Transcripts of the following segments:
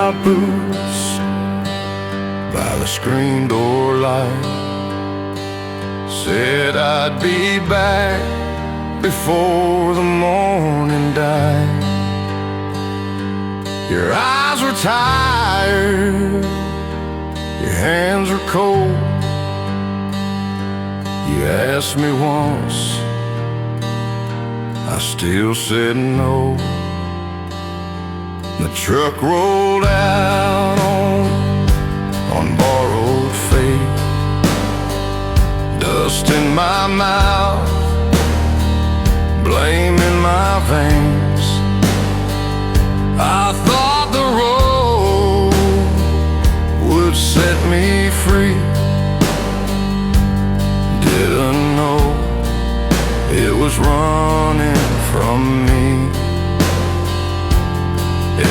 out boots by the screen door light. Said I'd be back before the morning died. Your eyes were tired, your hands were cold. You asked me once, I still said no. The truck rolled out on borrowed faith, dust in my mouth, blame in my veins. I thought the road would set me free. Didn't know it was running from me.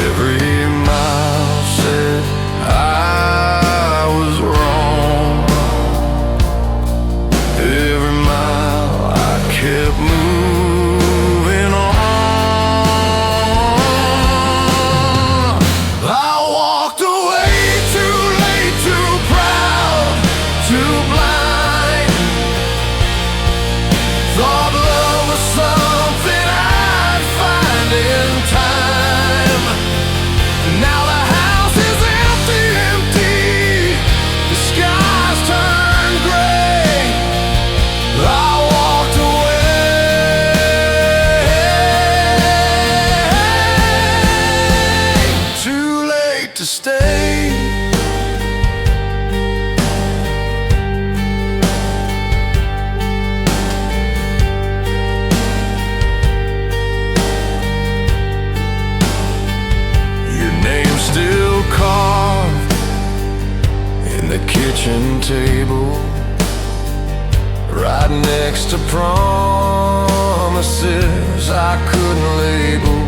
Every mile said I was wrong. Every mile I kept moving on. I walked away too late, too proud, too blind. Thought love was something I'd find in time. Now the house is empty, empty. The skies turned gray. I walked away, too late to stay. Still carved in the kitchen table, right next to promises I couldn't label.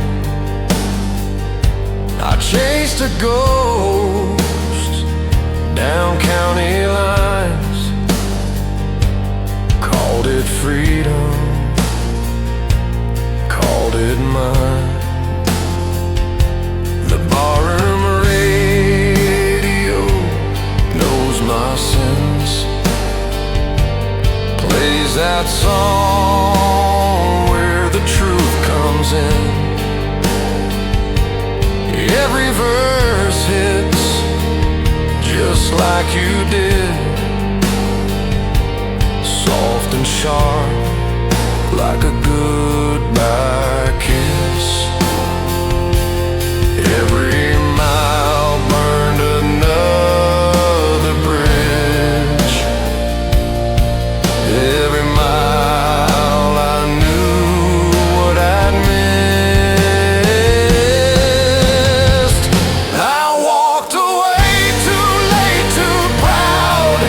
I chased a ghost down county lines, called it freedom, called it mine. The barroom radio knows my sins, plays that song where the truth comes in. Every verse hits just like you did, soft and sharp like a goodbye kiss. Every mile burned another bridge. Every mile I knew what I'd missed. I walked away too late, too proud,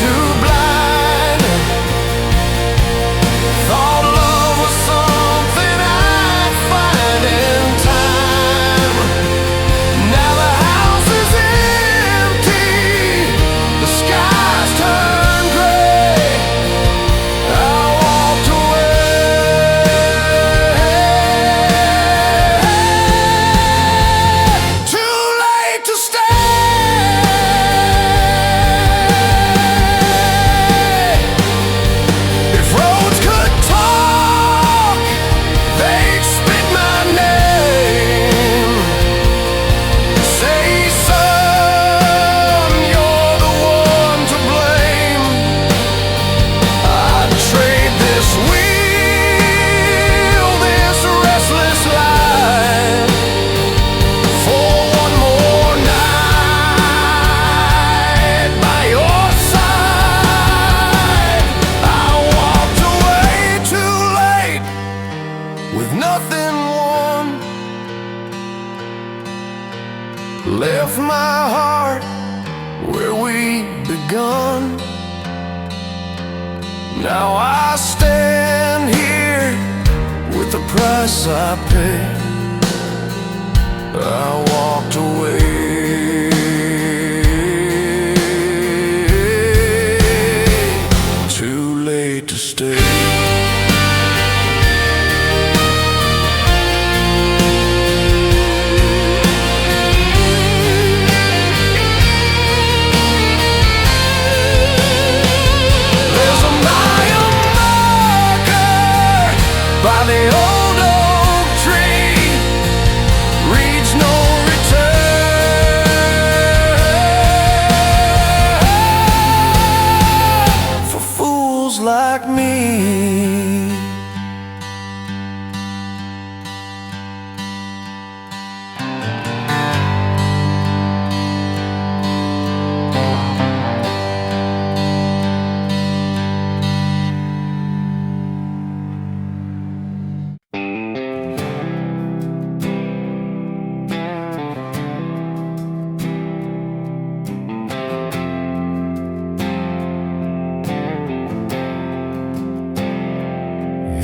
too blind. Thought love was something I'd find in time. Now the house is empty, the skies turn gray. I walked away, too late to stay. If roads could talk, they'd spit my name. Say, son, you're the one to blame. I'd trade this wheel, this restless life, for one more night by your side. I walked away too late with nothing won. Left my heart where we'd begun. Now I stand here with the price I paid. I walked away, too late to stay.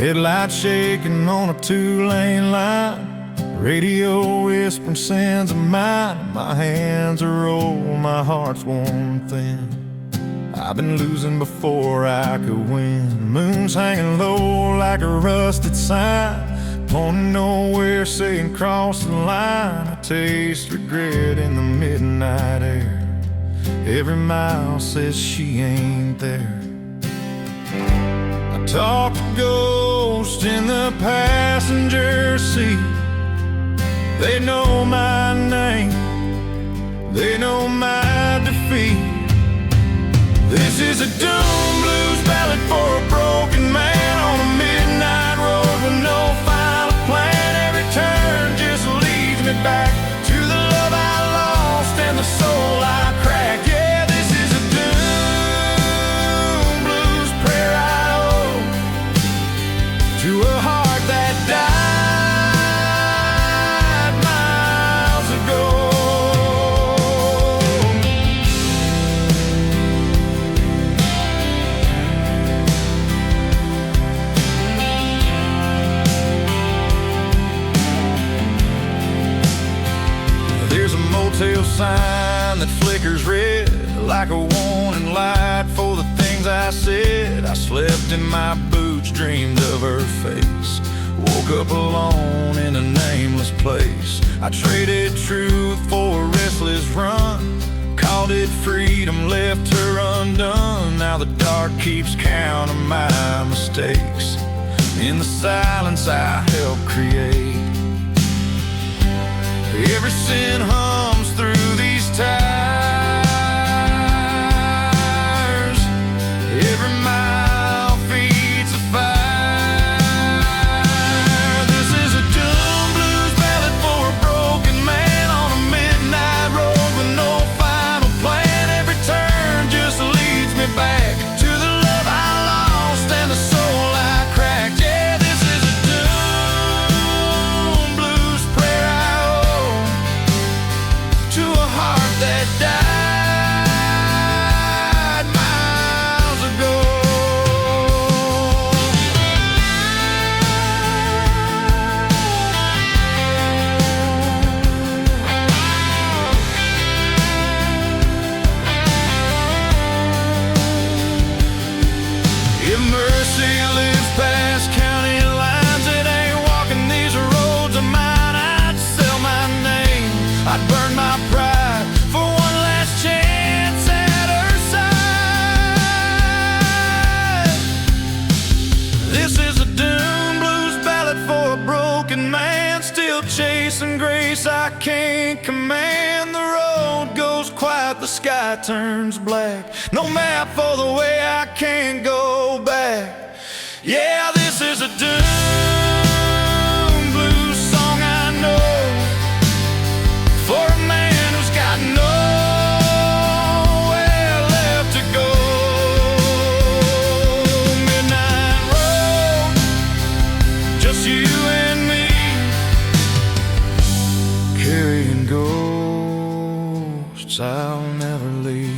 Headlights shaking on a two-lane line, radio whispering sins of mine. My hands are old, my heart's worn thin. I've been losing before I could win. Moon's hanging low like a rusted sign, pointing nowhere, saying cross the line. I taste regret in the midnight air. Every mile says she ain't there. I talk to ghosts in the passenger seat. They know my name, they know my defeat. This is a doom blues ballad for a broken man on a midnight road with no final plan. Every turn just leads me back to the love I lost and the soul I cracked. Yeah, this is a doom blues prayer I owe to a heart that died. Sign that flickers red like a warning light for the things I said. I slept in my boots, dreamed of her face, woke up alone in a nameless place. I traded truth for a restless run, called it freedom, left her undone. Now the dark keeps counting my mistakes in the silence I helped create. Every sin hums through these tires, every mile feeds a fire. This is a doom blues ballad for a broken man on a midnight road with no final plan. Every turn just leads me back to the love I lost and the soul I cracked. Yeah, this is a doom blues prayer I owe to a heart that died miles ago. If mercy lives past county lines, it ain't walking these roads of mine. I'd sell my name, I'd burn my pride for one last chance at her side. This is a doom blues ballad for a broken man, still chasing grace I can't command. The road goes quiet, the sky turns black, no map for the way I can't go back. Yeah, this is a doom blues song I know for a man who's got nowhere left to go. Midnight road, just you and me, carrying ghosts I'll never leave.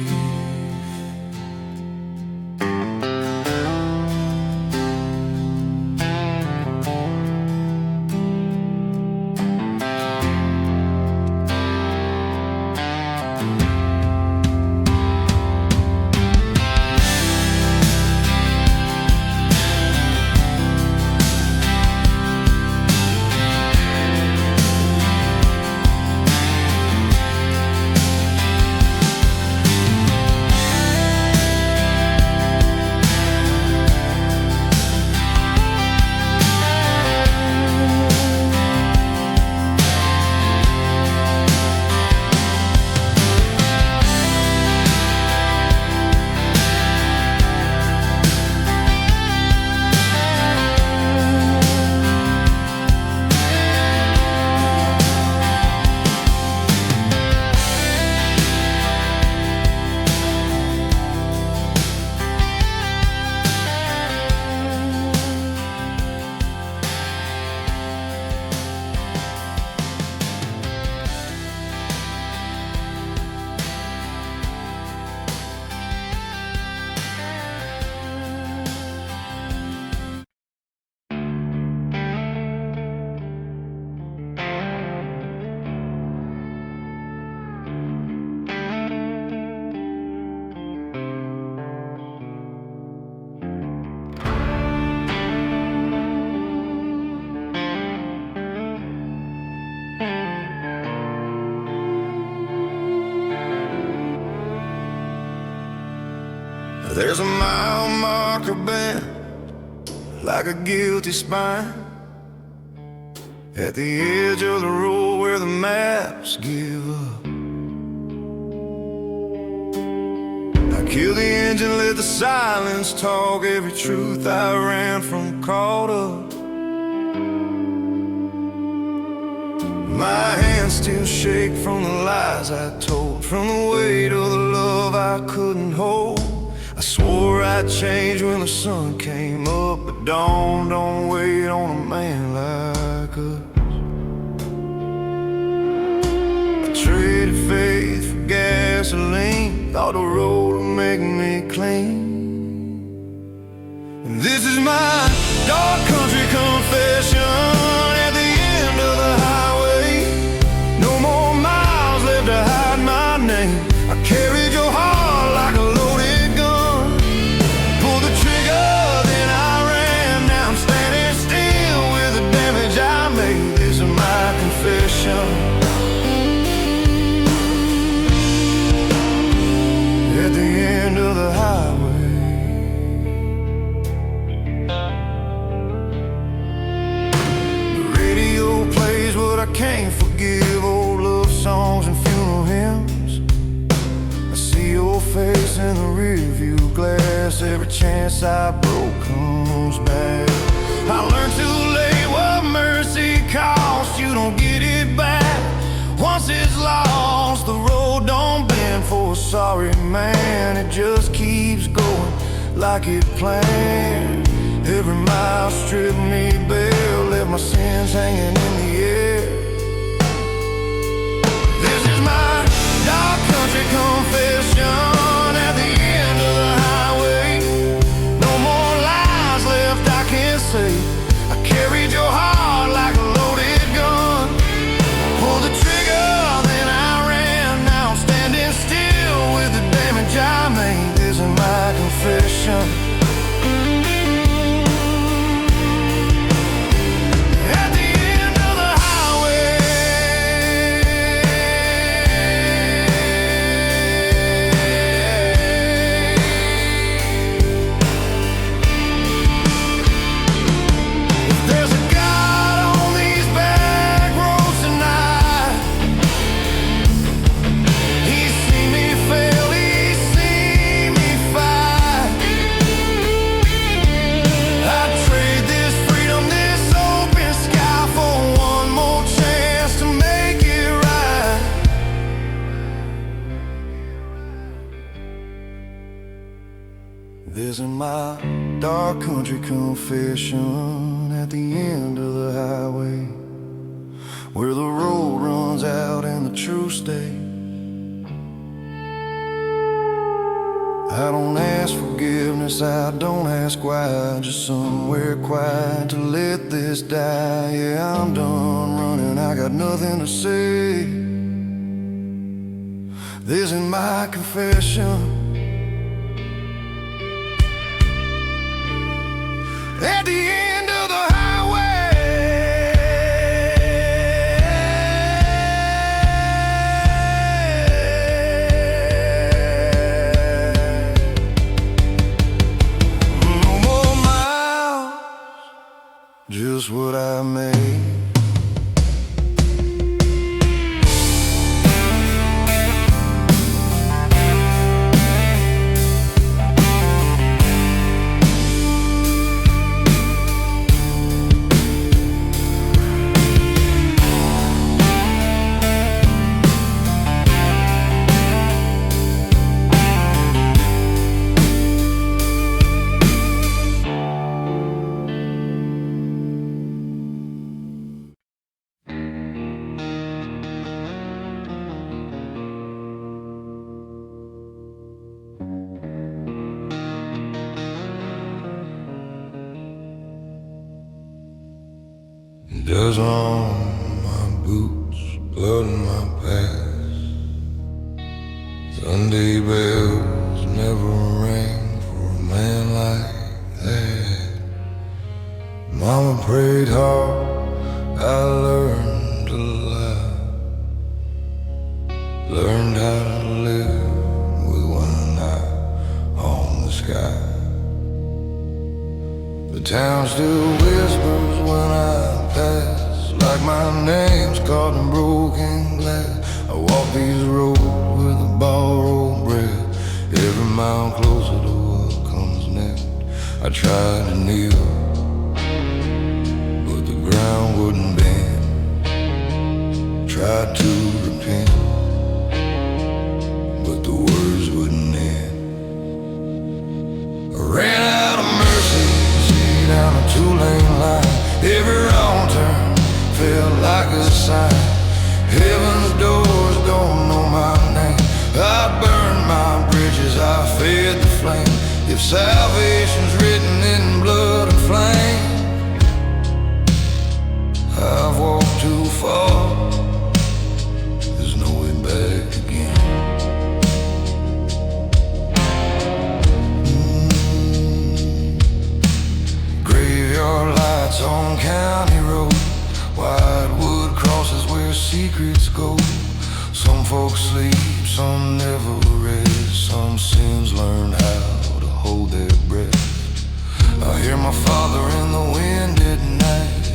There's a mile marker bent like a guilty spine at the edge of the road where the maps give up. I killed the engine, let the silence talk. Every truth I ran from caught up. My hands still shake from the lies I told, from the weight of the love I couldn't hold. I swore I'd change when the sun came up, but dawn don't wait on a man like us. I traded faith for gasoline, thought the road would make me clean. And this is my dark country confession at the end of the highway. No more miles left to hide my name. I carried your heart like a loaded gun. Pulled the trigger, then I ran. Now I'm standing still with the damage I made. This is my confession at the end of the highway. The radio plays what I can't forgive, old love songs and funeral hymns. I see your face in the rearview glass. Every chance I broke comes back. I learned too late what mercy costs. You don't get it back once it's lost. The road don't bend for a sorry man. It just keeps going like it planned. Every mile stripped me bare, left my sins hanging in the air. This is my dark country confession at the end of the highway. No more lies left I can't say. I carried your heart like a loaded gun. Pulled the trigger, then I ran. Now I'm standing still with the damage I made. This is my confession at the end of the highway. If there's a God on these back roads tonight, He's seen me fail, He's seen me fight. I'd trade this freedom, this open sky, for one more chance to make it right. This is my dark country confession at the end of the highway, where the road runs out and the truth stays. I don't ask forgiveness, I don't ask why, just somewhere quiet to let this die. Yeah, I'm done running, I got nothing to say. This is my confession at the end of the highway. No more miles, just what I made. Dust on my boots, blood in my past. Sunday bells never rang for a man like that. Mama prayed hard, I learned to lie. Learned how to live with one eye on the sky. sky. The town still whispers when I pass, like my name's caught in broken glass. I walk these roads with a borrowed breath, every mile closer to what comes next. I tried to kneel, but the ground wouldn't bend. Tried to repent, but the words wouldn't end. I ran out of mercy, see down a two-lane line. Every wrong turn felt like a sign. Heaven's doors don't know my name. I burned my bridges, I fed the flame. If salvation's written in blood and flame, I've walked too far. There's no way back again. Graveyard lights on County Road, wide wood crosses where secrets go. Some folks sleep, some never rest. Some sins learn how to hold their breath. I hear my father in the wind at night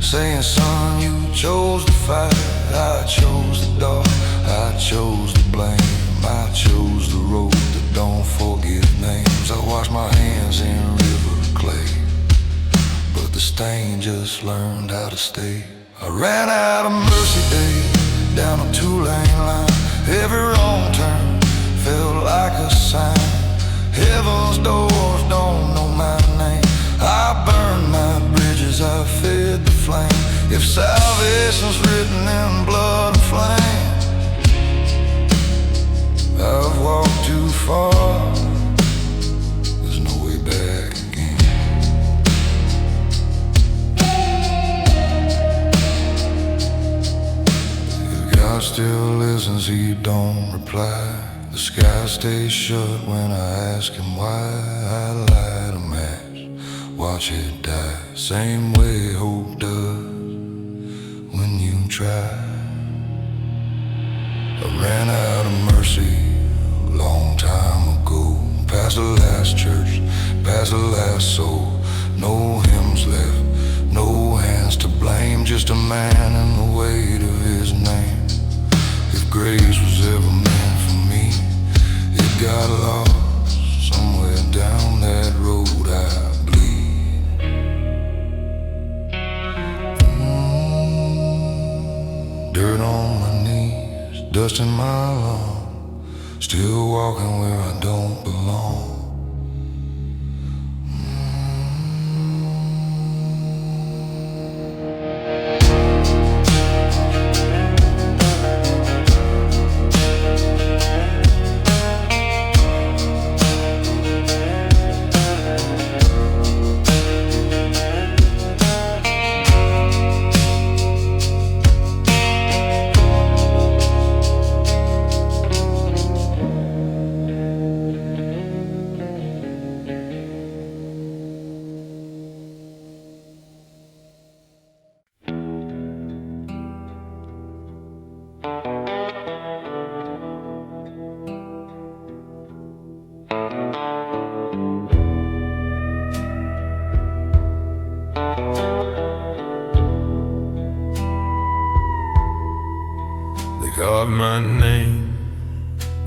saying, son, you chose the fight. I chose the dark, I chose the blame. I chose the road that don't forget names. I wash my hands in river clay, but the stain just learned how to stay. I ran out of mercy days, down a two-lane line. Every wrong turn felt like a sign. Heaven's doors don't know my name. I burned my bridges, I fed the flame. If salvation's written in blood and flame, I've walked too far. There's no way back again. If God still listens, he don't reply. The sky stays shut when I ask him why. I light a match, watch it die, same way hope does when you try. I ran out of mercy a long time ago, past the last church, past the last soul. No hymns left, no hands to blame, just a man and the weight of his name. If grace was ever meant for me, it got lost somewhere down that road I bleed. Dirt on my knees, dust in my lungs, still walking where I don't belong. Carved my name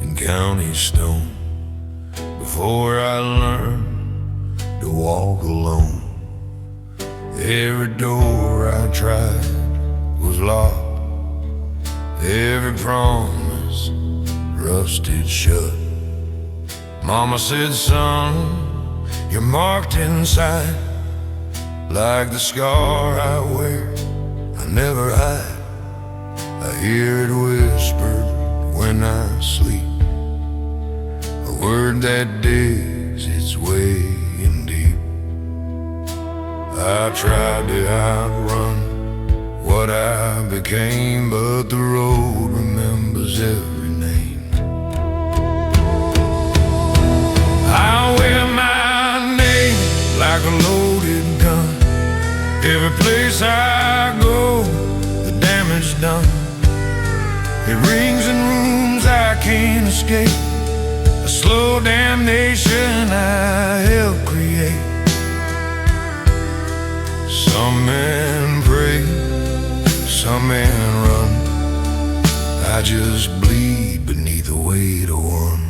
in county stone before I learned to walk alone. Every door I tried was locked, every promise rusted shut. Mama said, son, you're marked inside, like the scar I wear, I never hide. I hear it whispered when I sleep, a word that digs its way in deep. I tried to outrun what I became, but the road remembers every name. I wear my name like a loaded gun. Every place I go, the damage done. It rings in rooms I can't escape, a slow damnation I helped create. Some men pray, some men run. I just bleed beneath the weight of one.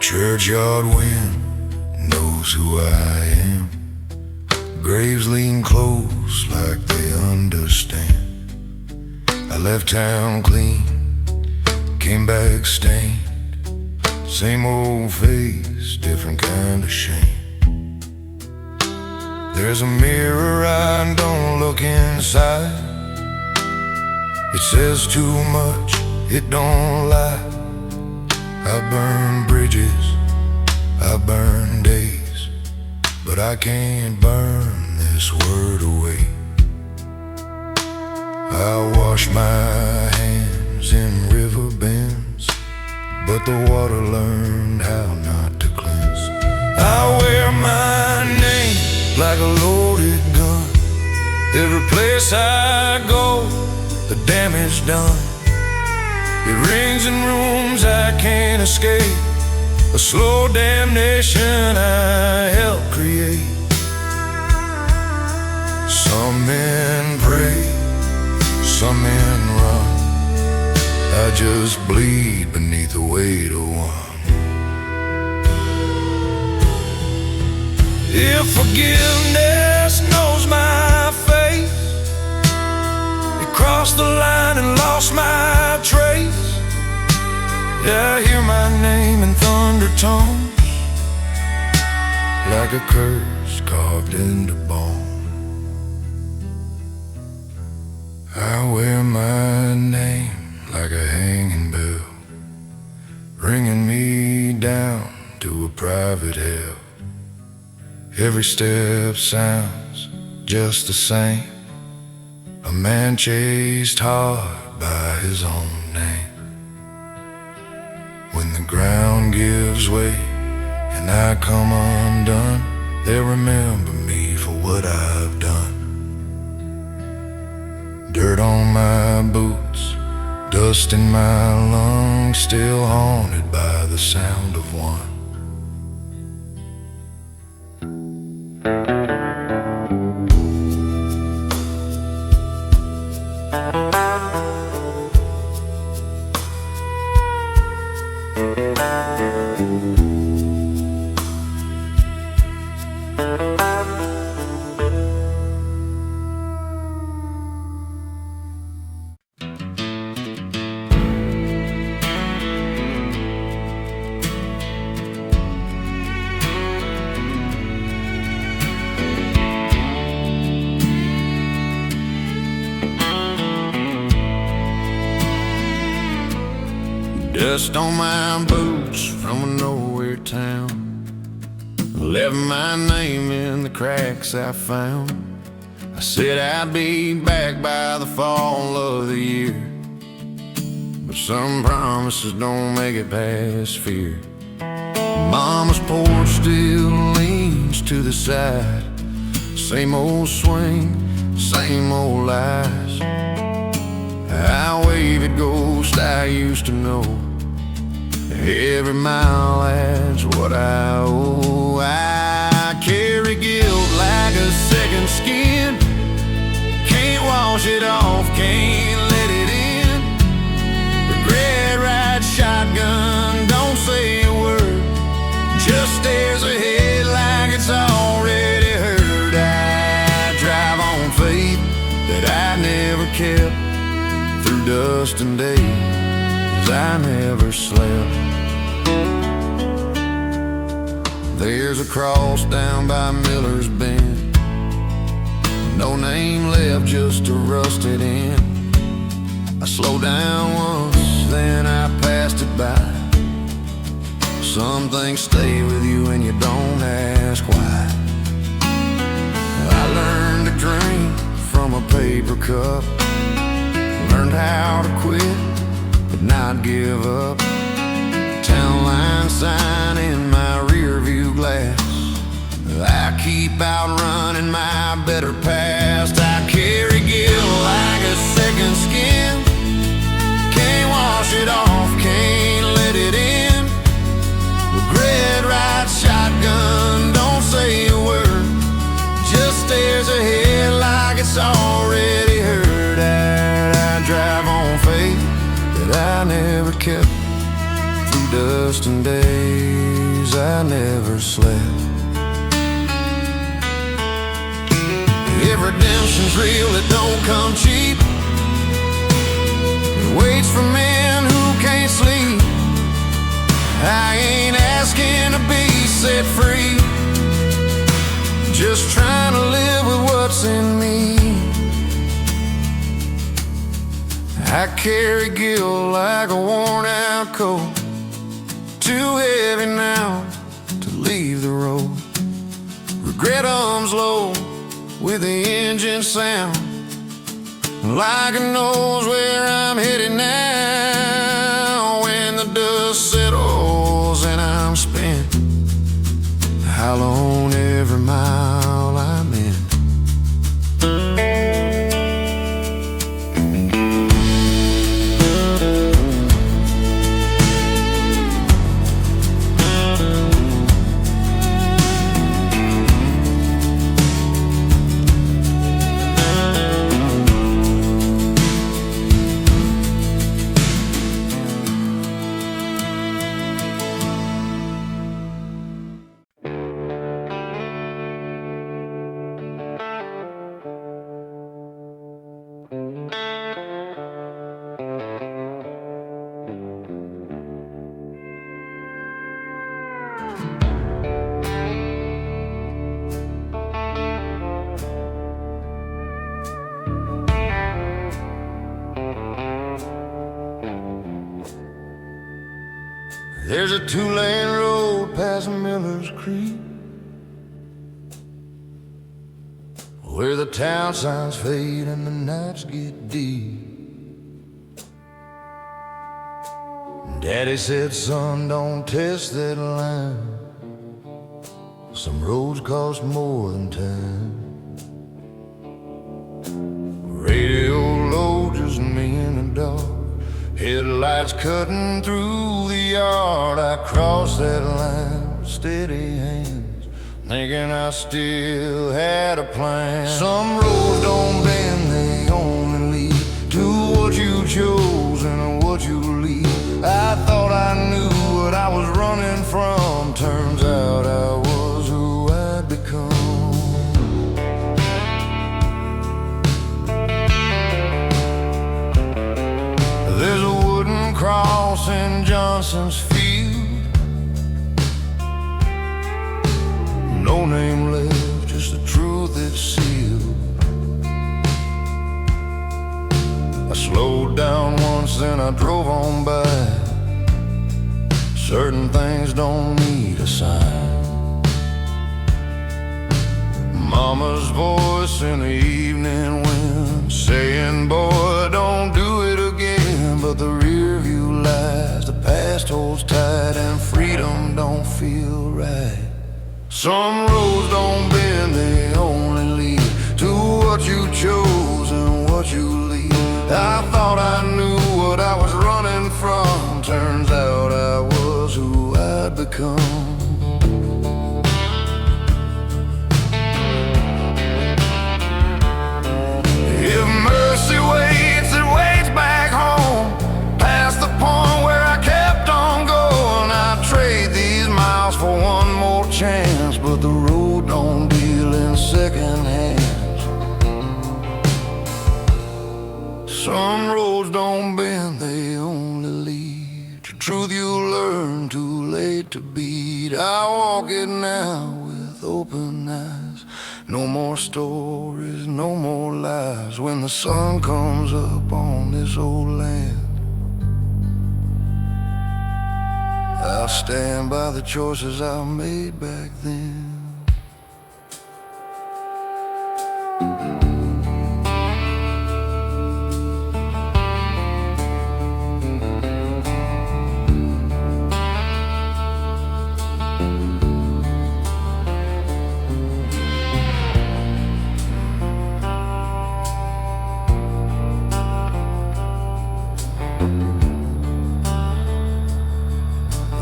Churchyard wind knows who I am. Graves lean close like they understand. I left town clean, came back stained. Same old face, different kind of shame. There's a mirror, I don't look inside. It says too much, it don't lie. I burn bridges, I burn days, but I can't burn this word away. I wash my hands in river bends, but the water learned how not to cleanse. I wear my name like a loaded gun. Every place I go, the damage done. It rings in rooms I can't escape. A slow damnation I helped create. Some men pray, some men run. I just bleed beneath the weight of one. If forgiveness knows my face, it crossed the line and lost my trace. Yeah, I hear my name in thunder tones, like a curse carved into bone. I wear my name like a hanging bell, bringing me down to a private hell. Every step sounds just the same, a man chased hard by his own name. When the ground gives way and I come undone, they'll remember me for what I've done. Dirt on my boots, dust in my lungs, still haunted by the sound of one. Dust on my boots from a nowhere town, left my name in the cracks I found. I said I'd be back by the fall of the year, but some promises don't make it past fear. Mama's porch still leans to the side, same old swing, same old lies. I wave at ghosts I used to know, every mile adds what I owe. I carry guilt like a second skin, can't wash it off, can't let it in. Regret rides shotgun, don't say a word, just stares ahead like it's already heard. I drive on faith that I never kept, through dust and days I never slept. There's a cross down by Miller's Bend, no name left, just a rusted end. I slowed down once, then I passed it by. Some things stay with you and you don't ask why. I learned to drink from a paper cup, learned how to quit but not give up. Town line sign in my rear view glass, I keep outrunning my better past. I carry guilt like a second skin, can't wash it off, kept through dust and days I never slept. If redemption's real, it don't come cheap. It waits for men who can't sleep. I ain't asking to be set free, just trying to live with what's in me. I carry guilt like a worn-out coat, too heavy now to leave the road. Regret hums low with the engine sound, like it knows where I'm headed now. When the dust settles and I'm spent, how long every mile I'm in. There's a two-lane road past Miller's Creek, where the town signs fade and the nights get deep. Daddy said, son, don't test that line. Some roads cost more than time. Radio low, just me and the dog. Headlights cutting through the yard. I crossed that line with steady hands, thinking I still had a plan. Some roads don't bend, they only lead to what you chose and what you leave. I thought I knew what I was running from. Turns out I was who I'd become. There's a wooden cross in Johnson's field, no name left, just the truth that's sealed. I slowed down once, then I drove on by. Certain things don't need a sign. Mama's voice in the evening wind saying, boy, don't do it again. But the rear view lies, the past holds tight, and freedom don't feel right. Some roads don't bend, they only lead to what you chose and what you leave. I thought I knew what I was running from. Turns out I was who I'd become. If mercy waits, it waits back home, past the point where I kept on going. I'd trade these miles for one more chance, but the road don't deal in second hands. Some roads don't bend, they only lead to truth you'll learn too late to beat. I walk it now with open eyes. No more stories, no more lies. When the sun comes up on this old land, I'll stand by the choices I made back then.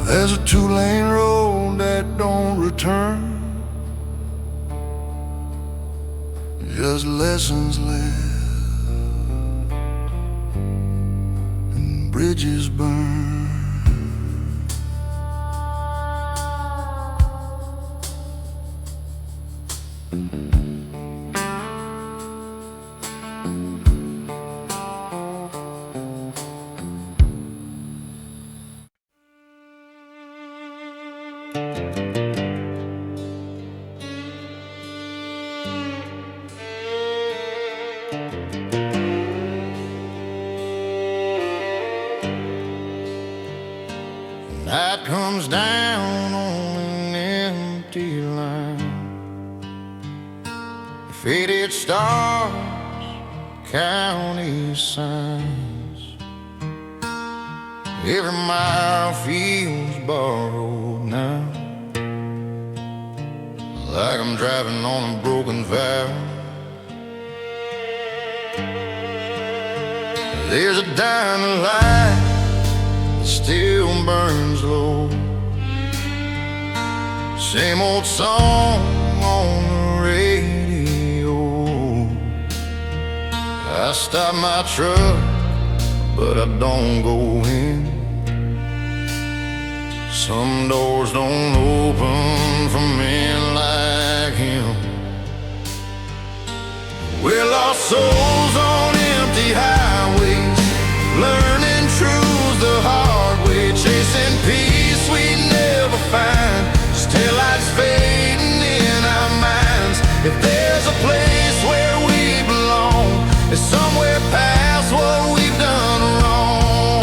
There's a two-lane road that don't return, just lessons left and bridges burned. Light comes down on an empty line, faded stars, county signs. Every mile feels borrowed now, like I'm driving on a broken valve. There's a dying light that still burns low, same old song on the radio. I stop my truck, but I don't go in. Some doors don't open for men like him. We're lost souls on empty highways, learning truths the hard way, chasing peace we never find, just taillights fading in our minds. If there's a place where we belong, it's somewhere past what we've done wrong.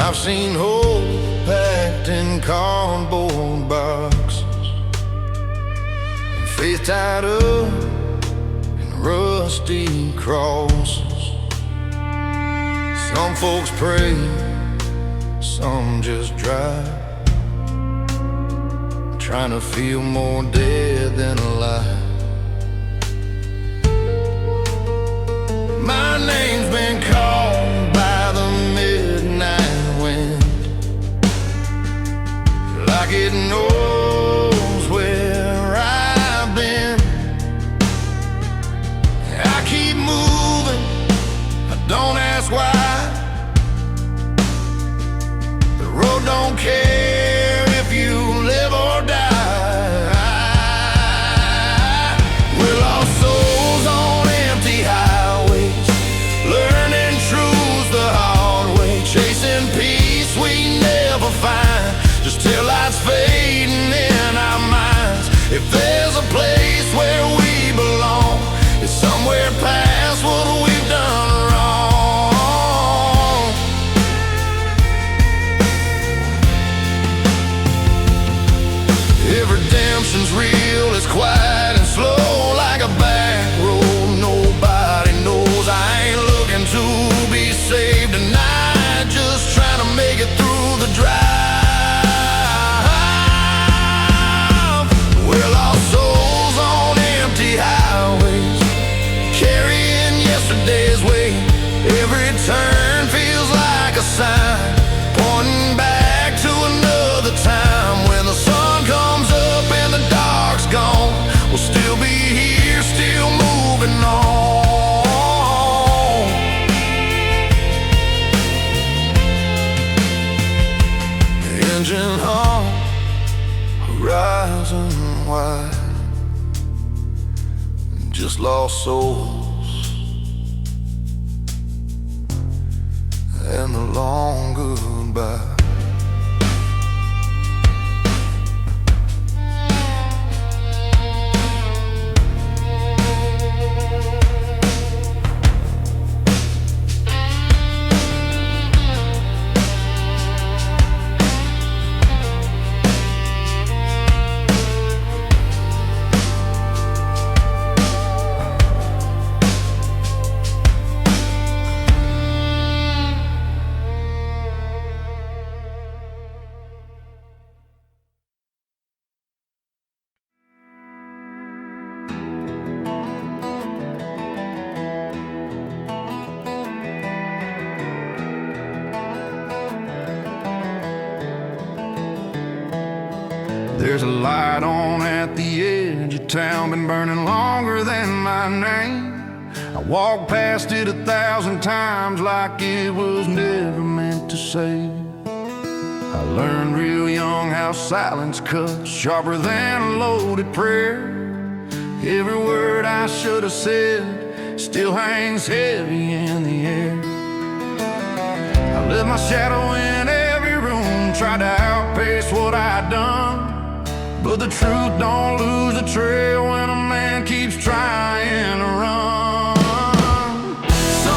I've seen hope packed in cardboard boxes, and faith tied up in rusty crosses. Some folks pray, some just drive, trying to feel more dead than alive. My name's been called by the midnight wind, like it knows where I've been. I keep moving, I don't ask why. The road don't care if you live or die. We're lost souls on empty highways, learning truths the hard way, chasing peace we never find, just taillights fading in our minds. If there's a place where we belong, it's somewhere past what we've done wrong. If redemption's real, it's quiet and slow, like a back road nobody knows. I ain't looking to be saved tonight, just trying to make it through the drive. We're lost souls on empty highways, carrying yesterday's weight. Every turn feels like a sign, pointing back to another time. When the sun comes up and the dark's gone, we'll still be here, still moving on. Engine hum, horizon wide, just lost souls and the long goodbye. There's a light on at the edge of town, been burning longer than my name. I walked past it 1,000 times like it was never meant to save. I learned real young how silence cuts sharper than a loaded prayer. Every word I should have said still hangs heavy in the air. I left my shadow in every room, tried to outpace what I'd done, but the truth don't lose the trail when a man keeps trying to run. So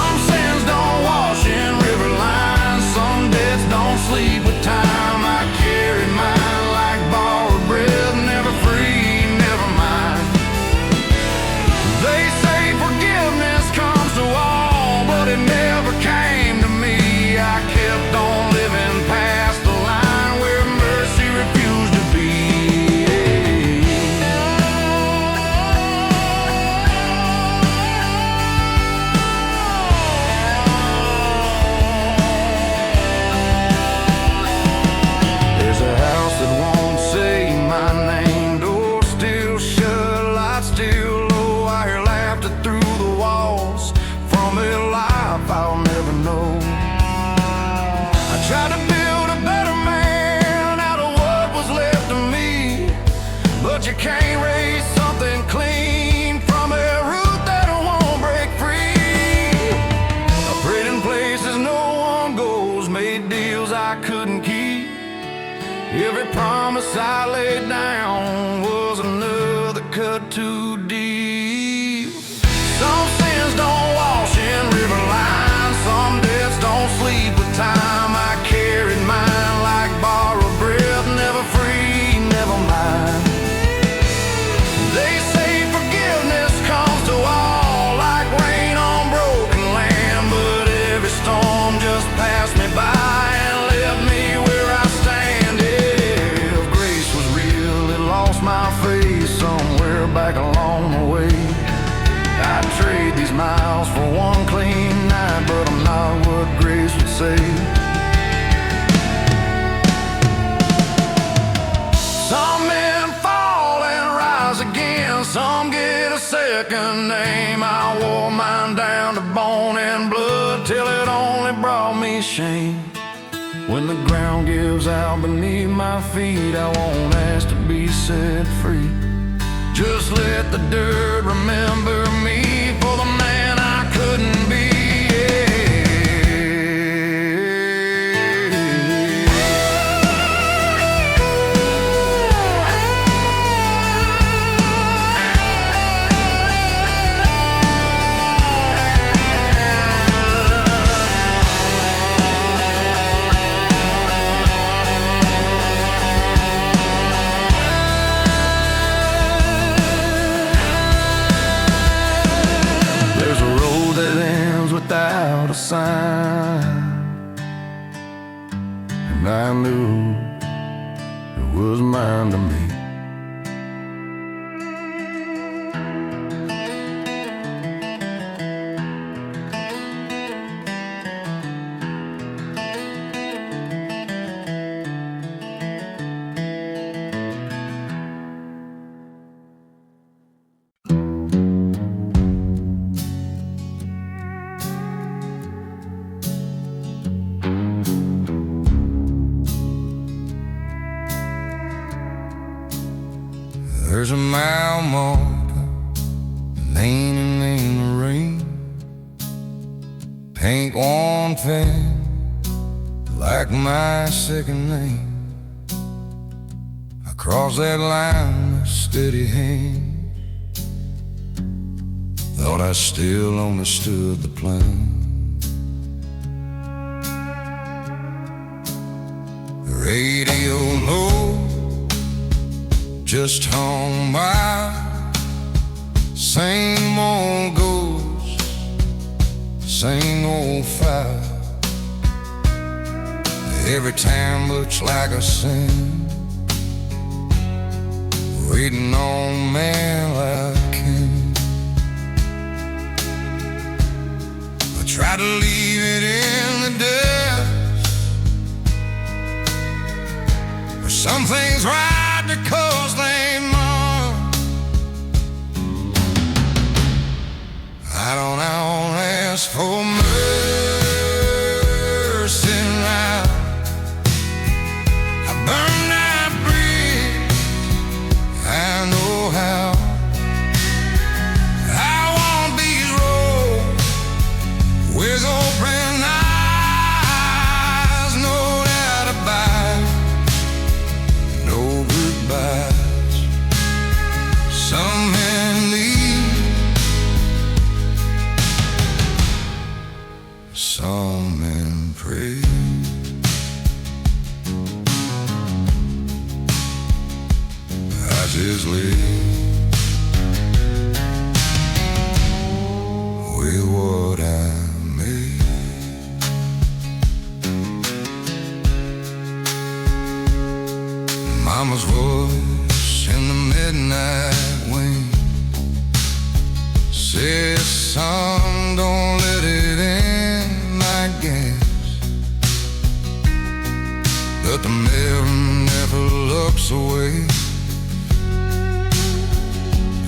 miles for one clean night, but I'm not what grace would say. Some men fall and rise again, some get a second name. I wore mine down to bone and blood till it only brought me shame. When the ground gives out beneath my feet, I won't ask to be set free. Just let the dirt remember me for the man I couldn't be. Without a sign, and I knew it was mine to me. There's a mile marker leaning in the rain, paint worn pen like my second name. I crossed that line with steady hand, thought I still understood the plan. The radio low, just hung by, same old ghost, same old fire. Every time looks like a sin, waiting on a man like him. I try to leave it in the dust, but some things right because they ain't mine. I don't ask for mercy now. I burn that bridge, I know how. I want these roads with open eyes, no doubt about it. No goodbyes. Some men leave, some men pray. I just live with what I made. Mama's voice in the midnight wind says, son, don't let it end, I guess. But the mirror never looks away,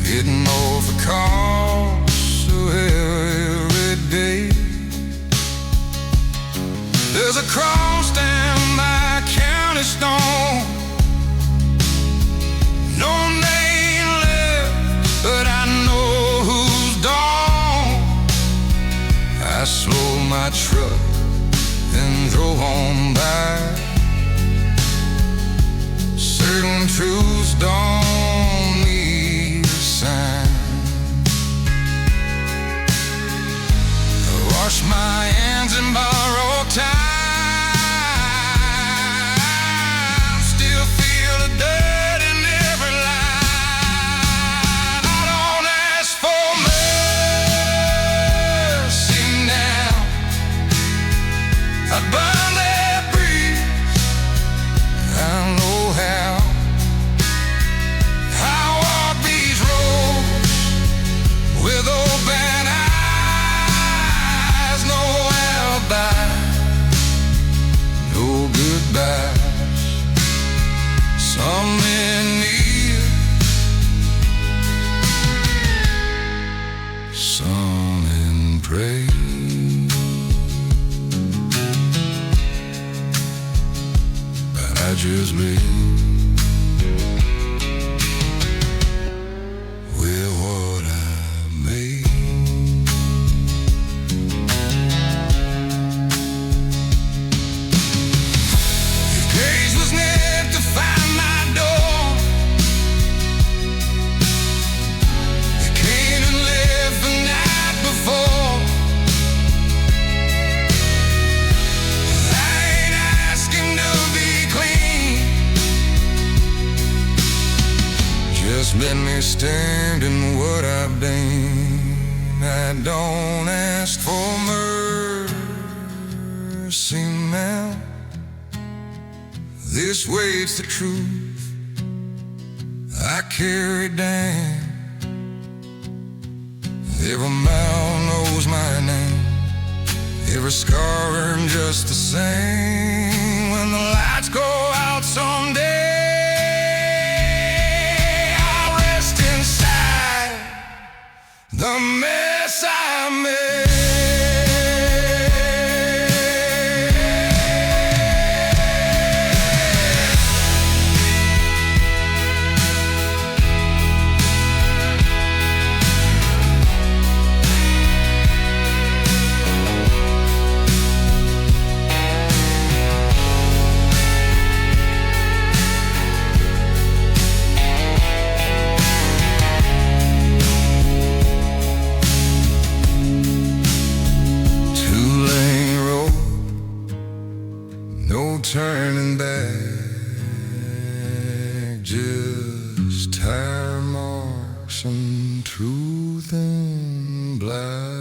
hitting off the cost so every day. There's a cross down by County Stone, no name left, but I know who's dawn. I slowed my truck and drove on by. Certain truths don't need a sign. I wash my hands and borrow time. Still feel the dirt in every line. I don't ask for mercy now. I burn that bridge, I know how. I walk these roads with open eyes. just me with what I made. If cage was nailed to find my door, you came and lived the night before. I ain't asking to be clean, just let me stand in what I've done. I don't ask for mercy now. This wait's the truth I carry down. Every mouth knows my name, every scar earned just the same. When the lights go out someday, the mess I made. No turning back, just tire marks and truth and black.